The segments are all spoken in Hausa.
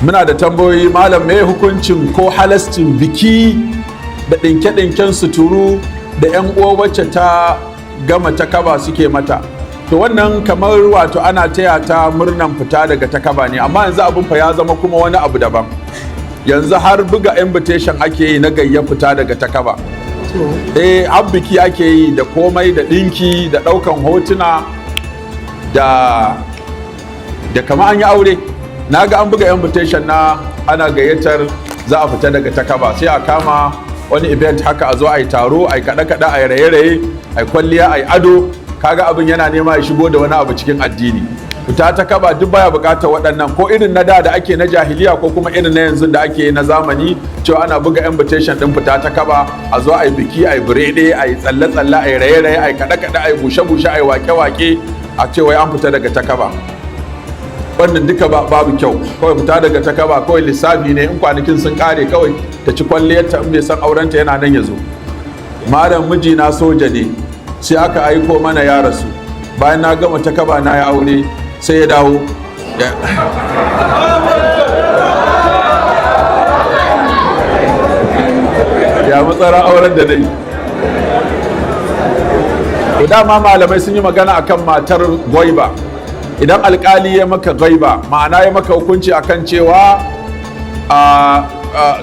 muna da tambayoyi. Malam, me hukuncin ko halastin biki da ɗinke-ɗinken suturu da 'yan uwa wacce ta gama takaba suke mata? To wannan kamar wato ana taya ta murnan fita daga takaba ne, amma yanzu abin fa ya zama kuma wani abu daban. Yanzu har buga invitation ake yi na gayya fita daga takaba. Har biki ake yi da komai, da ɗinki, da ɗaukan hotuna, da kama an yi aure. Na ga an buga invitation na ana gayyatar za a fita daga takaba, sai a kama wani event haka, a zo a yi taro, a yi kaɗe-kaɗe, a yi raye-raye, a yi kwalliya, a yi ado. Kaga abin yana nema ya shigo da wani abu cikin addini. Fita takaba duk baya bukatar waɗannan, ko irin na da ake na jahiliya ko kuma irin na yanzu da ake na zamani, cewa ana buga invitation din fita takaba, a zo a yi biki, a yi birede, a yi tsalle-tsalle, a yi raye-raye, a yi kaɗe-kaɗe, a yi bushe-bushe, a yi wake-wake, a ce wai an fita daga takaba. Wannan duka babu kyau. Kawai fita daga takaba kawai lissafi ne, in kwanakin sun kare kawai ta ci kwalliyarta, in bai san aurenta yana nan ya zo. Malam, mijina soja ne, sai aka aiko mana ya rasu. Bayan na gama takaba na ya aure, sai ya dawo. Ya matsara auren da dai. To dama malamai sun yi magana akan matar gwaiba. Idan alkali ya maka gaiba, ma'ana ya maka hukunci akan cewa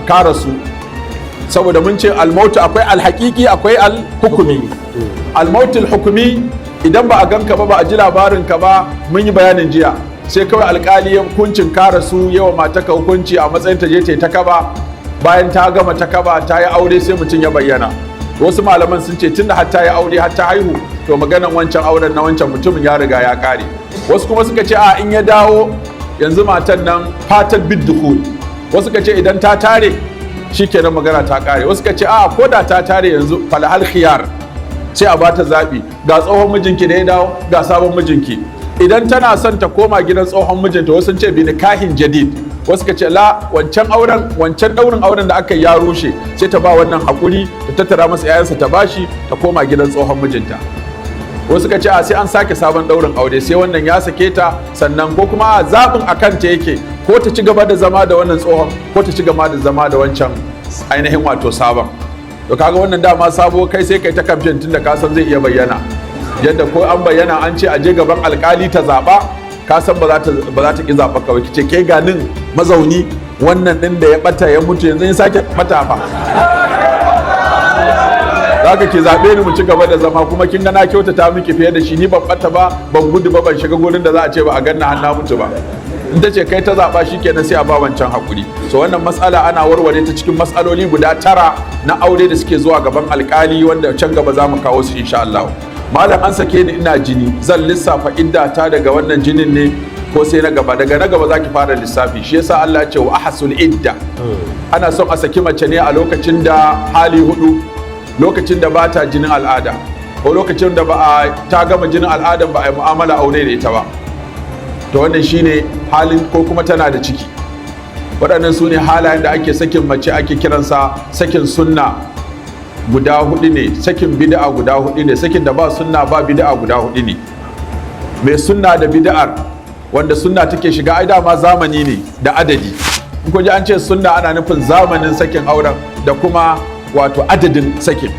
ka rasu, saboda mun ce almautu akwai alhaƙiƙi akwai alhukumi. Almautul hukumi, idan ba a ganka ba a ji labarinka ba, mun yi bayanin jiya, sai kawai alkali ya hukuncin ka rasu, yawa mataka hukunci a matsayin ta je ta yi takaba. Bayan ta gama takaba ta yi aure, sai mutum ya bayyana. Wasu malaman sun ce tunda har ta yi aure har ta haihu, to maganan wancan auren na wancan mutumin ya riga ya kare. Wasu kuma suka ce a in ya dawo yanzu matan nan fatar biddukhul. Wasu suka ce idan ta tare shikenan magana ta kare. Wasu suka ce a ko da ta tare yanzu falahal khiyar, sai a bata zabi, ga tsohon mijinki da ya dawo, ga sabon mijinki. Idan tana son ta koma gidan tsohon mijinta, wasu sun ce bi nikahin jadid, wasu ka ce la, wancan daurin auren da aka ya rushe, sai ta ba wannan hakuri, ta tattara masa 'ya'yansa ta bashi, ta koma gidan tsohon mijinta. Wasu ka ce a sai an sake sabon daurin aure, sai wannan ya sake ta, sannan ko kuma a zaɓin a kanta yake, ko ta ci gaba da zama da wannan tsohon, ko ta ci gaba da zama da wancan ainihin wato sabon. To kaga wannan dama sabo, kai sai kai ta kamfen tunda ka san zai iya bayyana. Yadda ko an bayyana an ce a je gaban alkali ta zaɓa, ka san ba za ta ki zaɓa kawai, kice ke ganin mazauni wannan ɗin da ya ɓata ya mutu yanzu ya sake ɓata fa. Za ka ke zaɓe ni mu ci gaba da zama, kuma kin ga na kyautata miki fiye da shi, ni ban ɓata ba, ban gudu ba, ban shiga gurin da za a ce ba a ganna har na mutu ba. In ta ce kai ta zaɓa shi kenan sai a ba wancan hakuri. So wannan matsala ana warware ta cikin matsaloli guda 9 na aure da suke zuwa gaban alkali, wanda can gaba za mu kawo su insha Allah. Malam, an sake ni ina jini, zan lissafa iddata daga wannan jinin ne ko sai na gaba? Daga na gaba zaki fara lissafi. Shi yasa Allah ya ce wa ahsul idda. Ana son a saki mace ne a lokacin da hali 4, lokacin da ba ta jinin al'ada, ko lokacin da ta gama jinin al'adan ba a yi mu'amala aure da ita ba. To wannan shine halin, ko kuma tana da ciki. Waɗannan su ne halayen da ake sakin mace, ake kiransa sakin sunna guda 4 ne, sakin bid'a guda 4 ne, sakin da ba sunna ba bid'a guda 4 ne. Mai sunna da bid'ar, wanda sunna take shiga ai dama zamani ne da adadi. In kun ji an ce sunna ana nufin zamanin sakin auren da kuma wato adadin sakin.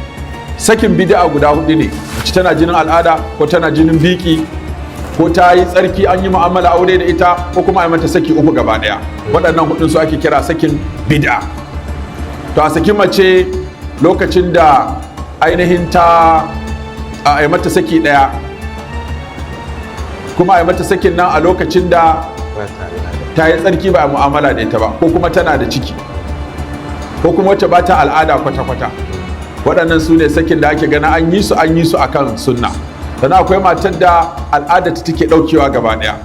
Sakin bid'a guda 4 ne, mace tana jinin al'ada ko tana jinin biki ko ta yi tsarki an yi mu'amala aure da ita, ko kuma a mata saki 3 gaba daya. Waɗannan 4 su ake kira sakin bid'a. To a saki mace lokacin da ainihin a yi mata saki 1, kuma a yi mata sakin nan a lokacin da ta yi tsarki ba a mu'amala da ita ba, ko kuma tana da ciki, ko kuma wacce ba ta al'ada kwata-kwata. Waɗannan su ne sakin da ake gana an yi su a kan sunna. Sannan akwai matar da al'ada ta take ɗaukewa gaba ɗaya,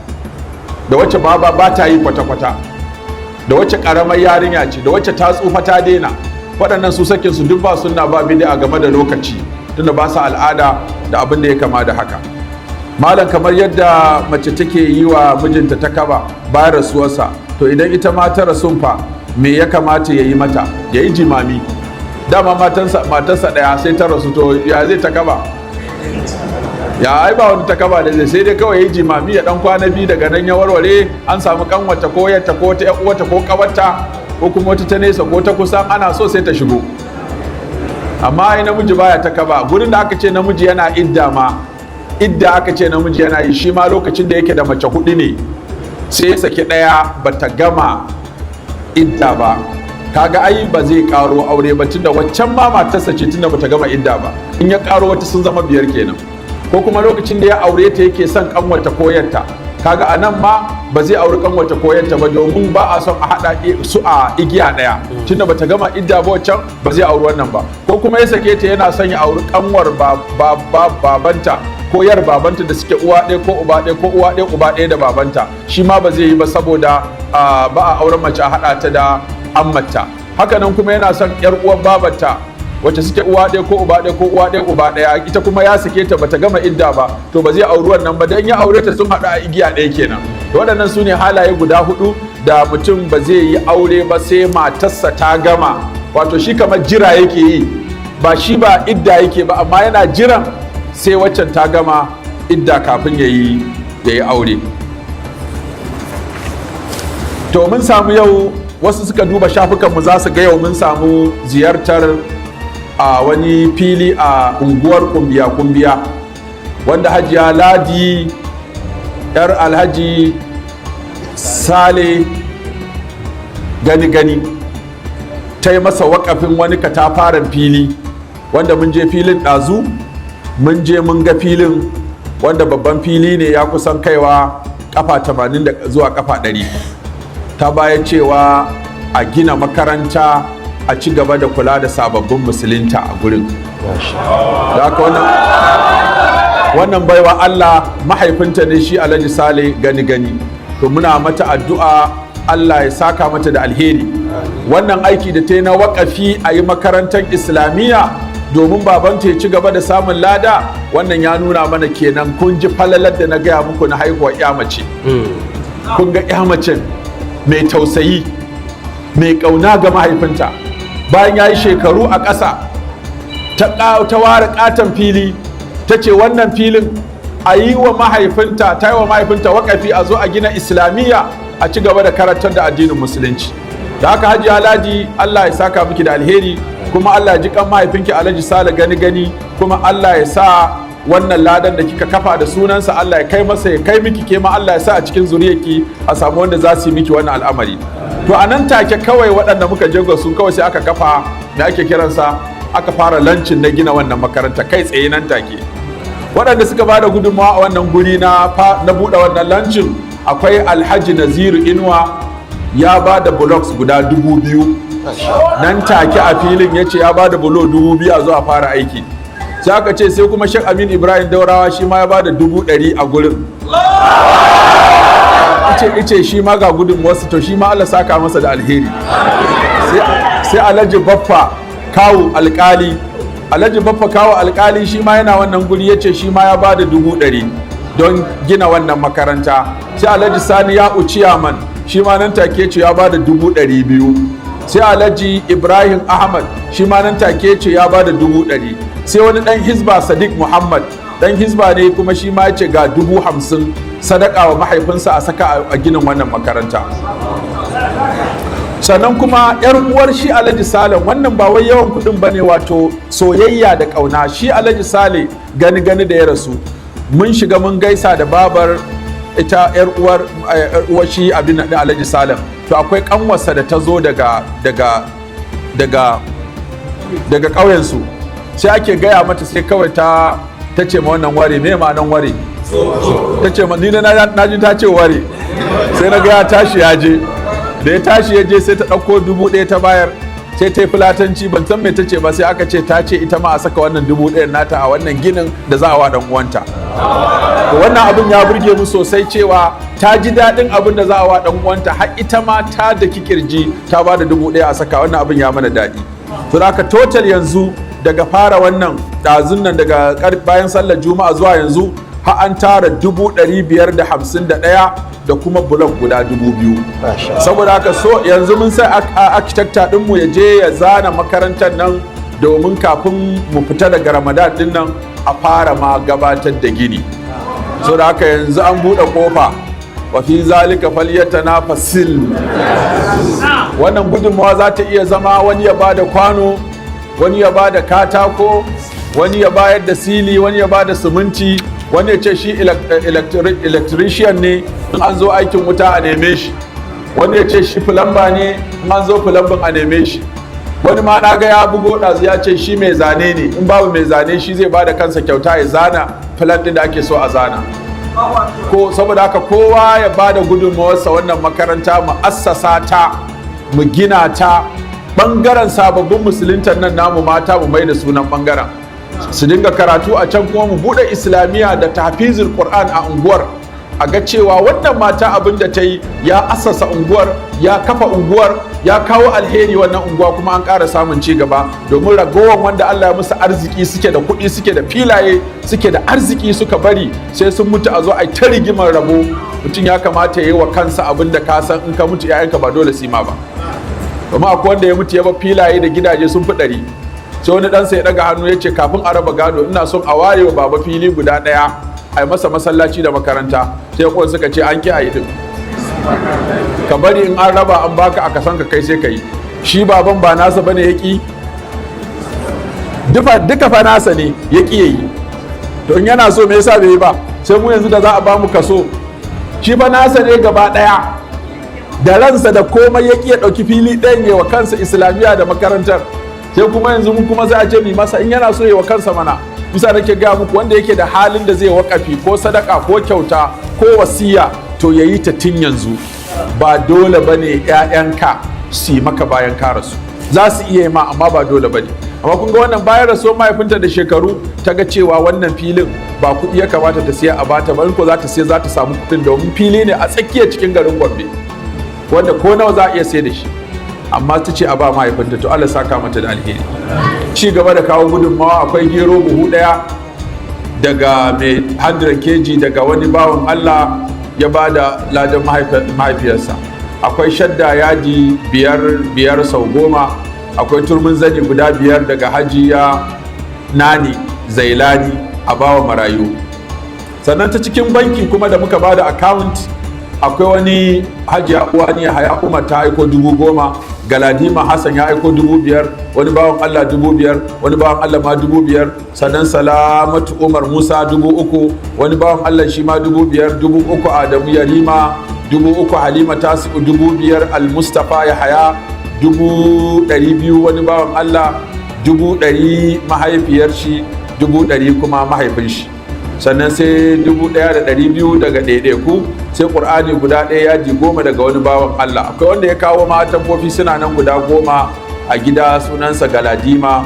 da wacce ba ta yi kwata-kwata, da wacce ƙaramar yarinya ce, da wacce ta tsufa ta daina. Waɗannan su sakin su duk ba sunna ba bid'a game da lokaci, tunda ba su al'ada da abin da ya kama da haka. Malam, kamar yadda mace take yi wa mijinta takaba bayan rasuwarsa, to idan ita ma ta rasun fa, me ya kamata ya yi mata? Ya yi jimami. Dama matarsa ɗaya sai ta rasu, to ya zai takaba? ya ai ba wani takaba da zai sai dai kawai ya jimami ya dan kwana biyu daga nan ya warware an samu kanwata ko yarta ko ta uwata ko kawarta ko kuma wata ta nesa ko ta kusan ana so sai ta shigo. Amma ai namiji baya takaba, gurin da aka ce namiji yana idda ma idda aka ce namiji yana yi shi ma lokacin da yake da mace hudu ne sai ya saki daya bata gama idda ba, kaga ai ba zai karo aure ba tunda waccan ma matarsa ce tunda bata gama idda ba, in ya karo wata sun zama 5 kenan. Ko kuma lokacin da ya aure ta yake son kanwata koyarta, kaga a nan ma ba zai auri kanwata koyarta ba domin ba a son a hada su a igiya daya tunda bata gama idda ba waccan ba zai auri wannan ba. Ko kuma ya sake ta yana son ya auri kanwar babanta ko yar babanta da suke uwa ɗaya ko uba ɗaya ko uwa ɗaya uba ɗaya da babanta, shi ma ba zai yi ba saboda ba a auren mace a hada ta da ammata. Hakanan kuma yana son yar uwar babarta wacce suke uwa ɗaya ko uba ɗaya ko uwa ɗaya uba ɗaya, ita kuma ya sake ta bata gama idda ba, to ba zai auri wannan ba dan ya aure ta sun haɗu a igiya ɗaya kenan. Waɗannan su ne halaye guda 4 da mutum ba zai yi aure ba sai matarsa ta gama, wato shi kamar jira yake yi, ba shi ba idda yake ba amma yana jiran sai waccan ta gama idda kafin ya yi aure. To mun samu yau, wasu suka duba shafukanmu za su ga yau mun samu ziyartar a wani fili a unguwar kumbiya wanda hajiya Ladi yar alhaji Sale gani ta yi masa wakafin wani katafaren fili wanda mun je filin ɗazu, mun je mun ga filin wanda babban fili ne ya kusan kaiwa kafa 80 zuwa kafa 100. Ta baya cewa a gina makaranta a ci gaba da kula da sababbin musulunta a gurin. Da haka wannan baiwa Allah mahaifinta ne shi Alhaji Sale gani to muna mata addu'a Allah ya saka mata da alheri. Wannan aiki da ta yi na waƙafi a yi makarantar islamiyya domin babanta ya ci gaba da samun lada, wannan ya nuna mana kenan kun ji falalar da na gaya muku na haihuwar ya mace. Kun ga ya mace mai tausayi mai ƙauna ga mahaifinta, bayan ya yi shekaru a ƙasa ta ware ƙaton fili ta ce wannan filin a yi wa mahaifinta, ta yi wa mahaifinta waƙafi a zo a gina islamiyya a ci gaba da karantar da addinin musulunci. Da haka Hajiya Ladi Allah ya saka miki da alheri, kuma Allah ya ji kan mahaifinki Alhaji Sale gani kuma Allah ya sa wannan ladan da kika kafa da sunansa Allah ya kai masa, ya kai miki, ke ma Allah ya sa a cikin zuriyarki a samu wanda za su yi miki wannan al'amari. To a nan take kawai waɗanda muka je su kawai sai aka kafa da ake kiransa, aka fara lancin na gina wannan makaranta kai tsaye nan take. Waɗanda suka ba da gudunmawa a wannan guri na buɗe wannan lancin akwai Alhaji Naziru Inuwa, ya ba da blocks guda 2000 nan take a filin, ya ce ya ba da bulo 2000 a zo a fara aiki. Sai aka ce sai kuma Sheikh Amin Ibrahim Daurawa shi ma ya ba da 100,000 a gurin. Ice shi ma ga gudun wasu, to shi ma Allah saka masa da alheri. Sai Alhaji Baffa Kawu Alkali, Alhaji Baffa Kawu Alkali shi ma yana wannan guri, ya ce shi ma ya ba da 100,000 don gina wannan makaranta. Sai Alhaji Sani ya Uciyaman shi ma nan take ce ya ba da 200,000. Sai Alhaji Ibrahim Ahmad shi ma nan take ce ya ba da 100,000. Sai wani dan Hizba Sadiq Muhammad, dan Hizba ne kuma shi ma ya ce ga 50,000 sadaka wa mahaifinsa a saka a ginin wannan makaranta. Sannan kuma yar uwar shi Alhaji Sale, wannan ba wai yawan kudin bane, wato soyayya da kauna. Shi Alhaji Sale gani da ya rasu, mun shiga mun gaisa da babar ita yar uwar shi abin da Alhaji Sale. To akwai kanwarsa da ta zo daga ƙauyen su, sai ake gaya mata, sai kawai ta ce ma wannan ware, me ma nan ware? Ta ce ni na ji ta ce ware, sai na ga ya tashi ya je, da ya tashi ya je sai ta ɗauko 1,000 ta bayar, sai ta yi fulatanci, ban san me ta ce ba, sai aka ce ta ce ita ma a saka wannan 1,000 nata a wannan ginin da za a wa dan uwanta. Wannan abin ya burge mu sosai, cewa ta ji daɗin abin da za a wa dan uwanta, har ita ma ta da kirji ta ba da 1,000 a saka. Wannan abin ya mana daɗi. To haka total yanzu daga fara wannan ɗazun nan, daga bayan sallar juma'a zuwa yanzu, har an tara 551 da kuma blok guda 2000. Saboda haka so yanzu mun sai architecta ɗinmu ya je ya zana makarantar nan, domin kafin mu fita daga Ramadan din nan a fara ma gabatar da gini. So da haka yanzu an buɗe ƙofa wa fi zalika falyatanafasil. Wannan gudunmawa za ta iya zama wani ya bada kwano, wani ya bada katako, wani ya bayar da sili, wani ya bada siminti, wani ya ce shi electrician ne in an zo aikin wuta a neme shi, wani ya ce shi fulamba ne in an zo fulambin a neme shi, wani ma na ga ya bugo ɗazu ya ce shi mai zane ne in babu mai zane shi zai bada kansa kyauta ya zana filan ɗin da ake so a zana. Ko saboda haka kowa ya bada gudunmawarsa wannan makaranta mu assasa ta mu gina ta. Bangaren sababbin musuluntan nan namu mata mu mai da sunan bangaren su dinga karatu a can, kuma mu bude islamiyya da tahfizul qur'an a unguwar, a ga cewa wannan mata abin da ta yi ya assasa unguwar, ya kafa unguwar, ya kawo alheri wannan unguwa, kuma an ƙara samun ci gaba. Domin ragowar wanda Allah ya musu arziki suke da kuɗi, suke da filaye, suke da arziki suka bari sai sun mutu a zo a ta rigimar rabo. Mutum ya kamata ya yi wa kansa abin da ka san in ka mutu 'ya'yanka ba dole su ma ba. Kuma akwai wanda ya mutu ya bar filaye da gidaje sun fi 100, sai wani ɗansa ya ɗaga hannu ya ce kafin a raba gado ina son a ware wa baba fili guda ɗaya a yi masa masallaci da makaranta. Sai kuwa suka ce an ki a yi din, ka bari in an raba an baka a kasan ka kai sai ka yi. Shi baban ba nasa bane ya ƙi, duka fa nasa ne ya ƙi ya yi. To in yana so me yasa bai yi ba? Sai mu yanzu da za a ba mu kaso, shi fa nasa ne gaba ɗaya da ransa da komai ya ƙi ya ɗauki fili ɗayan ya wa kansa islamiyya da makarantar. Sai kuma yanzu mu kuma za a ce mi masa in yana so ya wa kansa mana. Bisa nake gaya muku wanda yake da halin da zai wakafi ko sadaka ko kyauta ko wasiya to ya yi ta tun yanzu. Ba dole ba ne 'ya'yanka su yi maka bayan ka rasu, za su iya yi ma amma ba dole ba ne. Amma kun ga wannan bayan rasuwar mahaifinta da shekaru ta ga cewa wannan filin ba kuɗi ya kamata ta siya a bata ba, ko za ta siya za ta samu kuɗin, domin fili ne a tsakiyar cikin garin Gombe wanda ko nawa za a iya sai da shi. Amma ta ce a ba mahaifinta, to Allah saka mata da alheri. Ci gaba da kawo gudunmawa, akwai gero buhu ɗaya daga mai 100 kg daga wani bawan Allah ya ba da ladan mahaifiyarsa. Akwai shadda yaji biyar sau 10, akwai turmin zani guda 5 daga hajiya Nani Zailani a bawa marayu. Sannan ta cikin banki kuma da muka ba da account, akwai wani hajiya Wani Haya Umar ta aiko 10,000, Galadima Hassan ya aiko 5,000, wani bawan Allah 5,000, wani bawan Allah ma 5,000, sannan Salamatu Umar Musa 3,000, wani bawan Allah shi ma 5,000, 3,000 Adamu Yarima, 3,000 Halima Tasi'u 5,000, Al-Mustapha Yahaya 200,000, wani bawan Allah 100,000 mahaifiyar shi, 100,000 kuma mahaifin shi. Sannan sai 1,200 daga ɗaiɗaiku, sai ƙur'ani guda ɗaya yaji 10 daga wani bawan Allah. Akwai wanda ya kawo ma tamfofi suna nan guda 10 a gida, sunansa Galadima,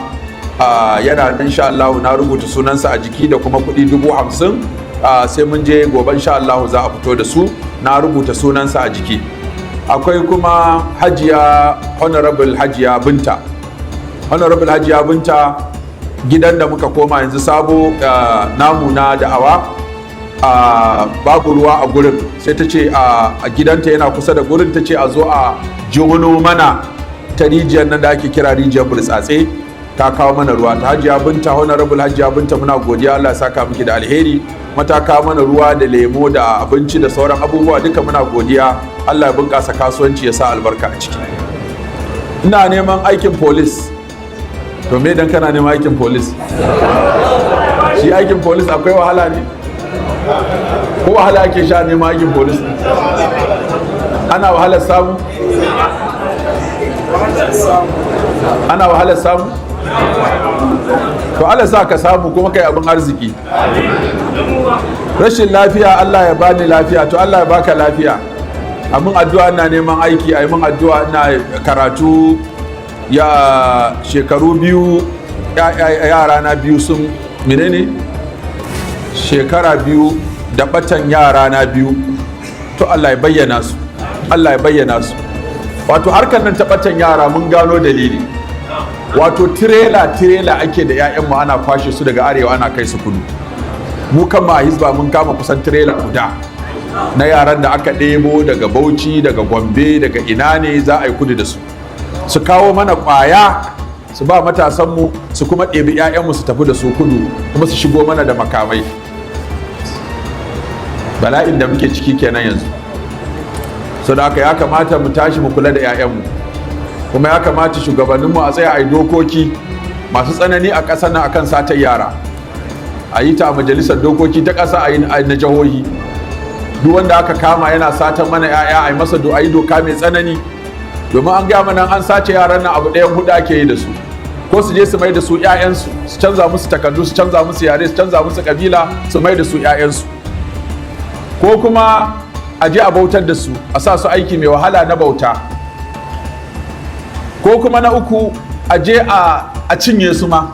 yana nan insha Allah na rubuta sunansa a jiki da kuma kuɗi 50,000. Sai mun je gobe insha Allah za a fito da su, na rubuta sunansa a jiki. Akwai kuma Hajiya Honorable Hajiya Binta, Honorable Hajiya Binta, gidan da muka koma yanzu sabo namu na da'awa, babu ruwa a gurin, sai ta ce a gidanta yana kusa da gurin, ta ce a zo a jono mana ta rijiyar nan da ake kira rijiyar burtsatse, ta kawo mana ruwa. Ta Hajiya Binta, Honorable Hajiya Binta, muna godiya, Allah ya saka miki da alheri. Mata kawo mana ruwa da lemo da abinci da sauran abubuwa, duka muna godiya. Allah ya bunƙasa kasuwanci, ya sa albarka a ciki. Ina neman aikin police. To me dan kana neman aikin police? Shi aikin police akwai wahala ne? Ko wahala ake sha neman aikin police? Ana wahalar samu? Ana wahalar samu? To Allah sa ka samu kuma kai abin arziki. Rashin lafiya, Allah ya bani lafiya, to Allah ya baka lafiya. Amin addu'a, ina neman aiki, ayi min addu'a, ina karatu. Ya shekaru 2 yara na 2 sun menene shekara 2 da batan yara na 2, to Allah ya bayyana su, Allah ya bayyana su. Wato harkar nan ta batan yara mun gano dalili. Wato tirela ake da 'ya'yanmu ana kwashe su daga arewa ana kai su kudu. Mu kan ma Hizba mun kama kusan tirela guda na yaran da aka ɗebo daga Bauchi, daga Gombe, daga ina ne za a yi kudu da su. Su kawo mana ƙwaya su ba matasanmu su kuma ɗebi 'ya'yanmu su tafi da su kudu kuma su shigo mana da makamai. Bala'in da muke ciki kenan yanzu. So da haka ya kamata mu tashi mu kula da 'ya'yanmu, kuma ya kamata shugabanninmu a tsaya a yi dokoki masu tsanani a ƙasa na akan satar yara, a yi ta a majalisar dokoki ta ƙasa, a yi na jihohi. Duk wanda aka kama yana satan mana 'ya'ya a yi masa a yi doka mai tsanani, domin an gaya mana an sace yaran nan abu ɗayan hudu ake yi da su, ko su je su mai da su 'ya'yansu, su canza musu takardu, su canza musu yare, su canza musu kabila, su mai da su 'ya'yansu, ko kuma a je a bautar da su, a sa su aiki mai wahala na bauta, ko kuma na uku a je a cinye su ma,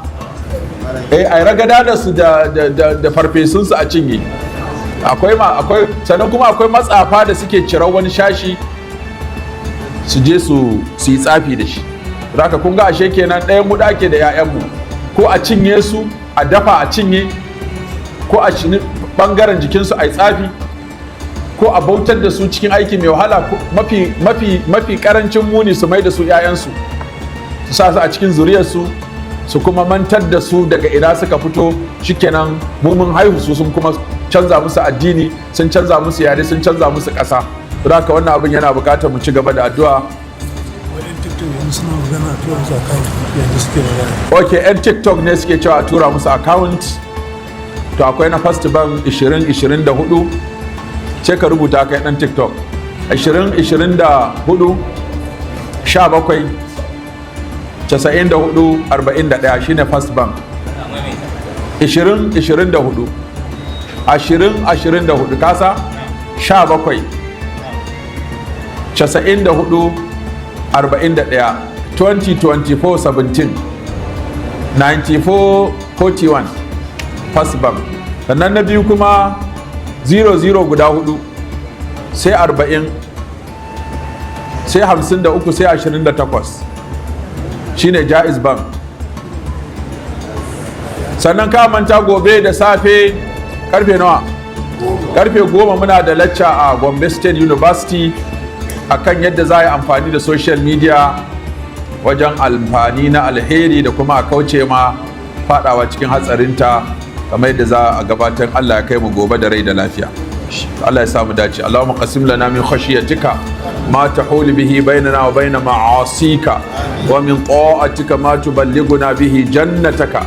a ragada da su da farfesunsu a cinye. Akwai sannan kuma akwai matsafa da suke cirar wani shashi su je su yi tsafi da shi. Zaka kun ga ashe kenan ɗayan mu ake da 'ya'yanmu, ko a cinye su a dafa a cinye, ko a cini bangaren jikinsu a yi tsafi, ko a bautar da su cikin aiki mai wahala, mafi karancin muni su mai da su 'ya'yansu, su sa su a cikin zuriyarsu, su kuma mantar da su daga ina suka fito. Shikenan mun haihu su sun kuma canza musu addini, sun canza musu yare, sun canza musu ƙasa. Don haka wannan abin yana buƙatar mu ci gaba da addu'a. Ok, 'yan TikTok ne suke cewa a tura musu account. To akwai na First Bank 2024, ce ka rubuta kai ɗan TikTok 2024 17 94 41 shine First Bank. 2024 kasa 17 94 41 2024 17 94 41 First Bank. Sannan na biyu kuma 00 guda 4 sai 40 sai 53 sai 28 shine Jaiz Bank. Sannan ka manta gobe da safe karfe nawa? Karfe 10 muna da lacca a Gombe State University akan yadda za a yi amfani da social media wajen amfani na alheri da kuma a kauce ma fadawa cikin hatsarinta, kamar yadda za a gabatar. Allah ya kai mu gobe da rai da lafiya. Allah ya samu dace. Allahumma qasim lana min khashyatika ma tahulu bihi bainana wa bain ma'asika, wa min ta'atika ma tuballighuna bihi jannataka,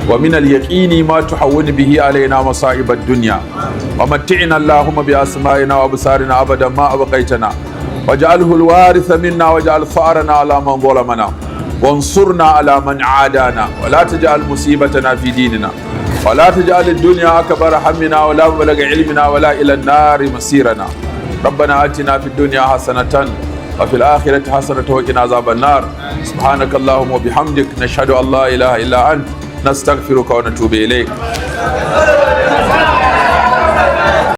wa min al-yaqini ma tuhawwinu bihi alaina masa'ib ad-dunya, wa mat'ina Allahumma bi asma'ina wa absarina abadan ma abqaitana, waj'alhu al-waritha minna waj'al fa'rana ala man zalamana وانصرنا على من عادانا ولا تجعل مصيبتنا في ديننا ولا تجعل الدنيا أكبر همنا ولا مبلغ علمنا ولا إلى النار مصيرنا. ربنا آتنا في الدنيا حسنة وفي الآخرة حسنة وقنا عذاب النار. سبحانك اللهم وبحمدك نشهد أن لا إله إلا أنت نستغفرك ونتوب إليك.